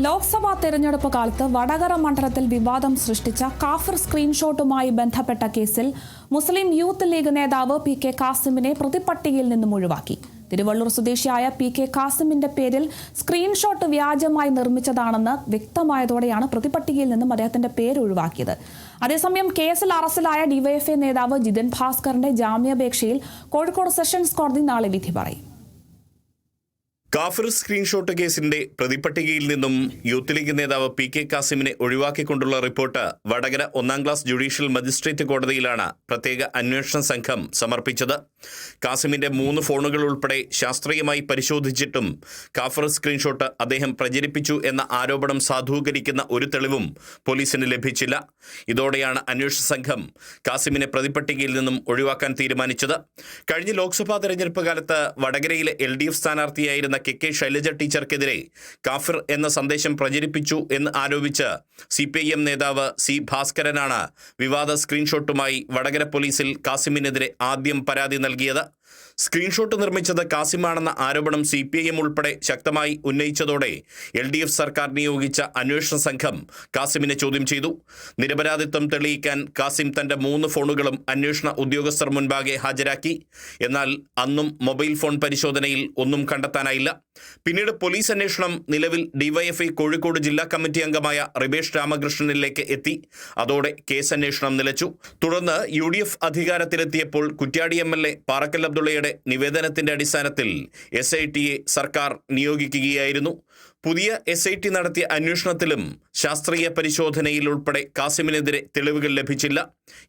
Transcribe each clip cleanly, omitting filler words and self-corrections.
ലോക്സഭാ തെരഞ്ഞെടുപ്പ് കാലത്ത് വടകര മണ്ഡലത്തിൽ വിവാദം സൃഷ്ടിച്ച കാഫിർ സ്ക്രീൻഷോട്ടുമായി ബന്ധപ്പെട്ട കേസിൽ മുസ്ലിം യൂത്ത് ലീഗ് നേതാവ് പി.കെ. കാസിമിനെ പ്രതിപട്ടികയിൽ നിന്നും ഒഴിവാക്കി. തിരുവള്ളൂർ സ്വദേശിയായ പി.കെ. കാസിമിന്റെ പേരിൽ സ്ക്രീൻഷോട്ട് വ്യാജമായി നിർമ്മിച്ചതാണെന്ന് വ്യക്തമായതോടെയാണ് പ്രതിപട്ടികയിൽ നിന്നും അദ്ദേഹത്തിന്റെ പേര് ഒഴിവാക്കിയത്. അതേസമയം കേസിൽ അറസ്റ്റിലായ ഡിവൈഎഫ്ഐ നേതാവ് ജിതിൻ ഭാസ്കറിന്റെ ജാമ്യാപേക്ഷയിൽ കോഴിക്കോട് സെഷൻസ് കോടതി നാളെ വിധി പറയും. കാഫിർ സ്ക്രീൻഷോട്ട് കേസിന്റെ പ്രതിപട്ടികയിൽ നിന്നും യൂത്ത് ലീഗ് നേതാവ് പി.കെ. കാസിമിനെ ഒഴിവാക്കിക്കൊണ്ടുള്ള റിപ്പോർട്ട് വടകര 1ാം ക്ലാസ് ജുഡീഷ്യൽ മജിസ്ട്രേറ്റ് കോടതിയിലാണ് പ്രത്യേക അന്വേഷണ സംഘം സമർപ്പിച്ചത്. കാസിമിന്റെ 3 ഫോണുകൾ ഉൾപ്പെടെ ശാസ്ത്രീയമായി പരിശോധിച്ചിട്ടും കാഫിർ സ്ക്രീൻഷോട്ട് അദ്ദേഹം പ്രചരിപ്പിച്ചു എന്ന ആരോപണം സാധൂകരിക്കുന്ന ഒരു തെളിവും പോലീസിന് ലഭിച്ചില്ല. ഇതോടെയാണ് അന്വേഷണ സംഘം കാസിമിനെ പ്രതിപട്ടികയിൽ നിന്നും ഒഴിവാക്കാൻ തീരുമാനിച്ചത്. കഴിഞ്ഞ ലോക്സഭാ തെരഞ്ഞെടുപ്പ് കാലത്ത് വടകരയിലെ LDF സ്ഥാനാർത്ഥിയായിരുന്ന കെ ശൈലജ ടീച്ചർക്കെതിരെ കാഫിർ എന്ന സന്ദേശം പ്രചരിപ്പിച്ചു എന്ന് ആരോപിച്ച് CPIM നേതാവ് സി ഭാസ്കരനാണ് വിവാദ സ്ക്രീൻഷോട്ടുമായി വടകര പോലീസിൽ കാസിമിനെതിരെ ആദ്യം പരാതി നൽകിയത്. സ്ക്രീൻഷോട്ട് നിർമ്മിച്ചത് കാസിമാണെന്ന ആരോപണം CPIM ഉൾപ്പെടെ ശക്തമായി ഉന്നയിച്ചതോടെ LDF സർക്കാർ നിയോഗിച്ച അന്വേഷണ സംഘം കാസിമിനെ ചോദ്യം ചെയ്തു. നിരപരാധിത്വം തെളിയിക്കാൻ കാസിം തന്റെ 3 ഫോണുകളും അന്വേഷണ ഉദ്യോഗസ്ഥർ മുൻപാകെ ഹാജരാക്കി. എന്നാൽ അന്നും മൊബൈൽ ഫോൺ പരിശോധനയിൽ ഒന്നും കണ്ടെത്താനായില്ല. പിന്നീട് പോലീസ് അന്വേഷണം നിലവിൽ ഡിവൈഎഫ്ഐ കോഴിക്കോട് ജില്ലാ കമ്മിറ്റി അംഗമായ റിബേഷ് രാമകൃഷ്ണനിലേക്ക് എത്തി. അതോടെ കേസ് അന്വേഷണം നിലച്ചു. തുടർന്ന് UDF അധികാരത്തിലെത്തിയപ്പോൾ കുറ്റ്യാടി MLA പാറക്കൽ അബ്ദുള്ളയുടെ നിവേദനത്തിന്റെ അടിസ്ഥാനത്തിൽ SITയെ സർക്കാർ നിയോഗിക്കുകയായിരുന്നു. പുതിയ SIT നടത്തിയ അന്വേഷണത്തിലും ശാസ്ത്രീയ പരിശോധനയിൽ ഉൾപ്പെടെ കാസിമിനെതിരെ തെളിവുകൾ ലഭിച്ചില്ല.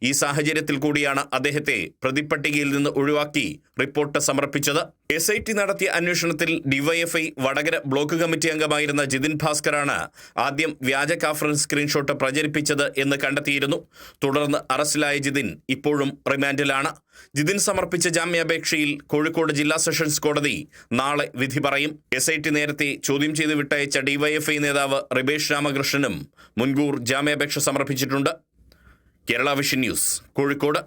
ഈ സാഹചര്യത്തിൽ കൂടിയാണ് അദ്ദേഹത്തെ പ്രതിപട്ടികയിൽ നിന്ന് ഒഴിവാക്കി റിപ്പോർട്ട് സമർപ്പിച്ചത്. SIT നടത്തിയ അന്വേഷണത്തിൽ ഡിവൈഎഫ്ഐ വടകര ബ്ലോക്ക് കമ്മിറ്റി അംഗമായിരുന്ന ജിതിൻ ഭാസ്കറാണ് ആദ്യം വ്യാജ കാഫിർ സ്ക്രീൻഷോട്ട് പ്രചരിപ്പിച്ചത് എന്ന് കണ്ടെത്തിയിരുന്നു. തുടർന്ന് അറസ്റ്റിലായ ജിതിൻ ഇപ്പോഴും റിമാൻഡിലാണ്. ജിതിൻ സമർപ്പിച്ച ജാമ്യാപേക്ഷയിൽ കോഴിക്കോട് ജില്ലാ സെഷൻസ് കോടതി നാളെ വിധി പറയും. SIT നേരത്തെ ചോദ്യം ചെയ്ത് വിട്ടയച്ച ഡിവൈഎഫ്ഐ നേതാവ് റിബേഷ് രാമകൃഷ്ണനും മുൻകൂർ ജാമ്യാപേക്ഷ സമർപ്പിച്ചിട്ടുണ്ട്. Kerala vision news, Kozhikode.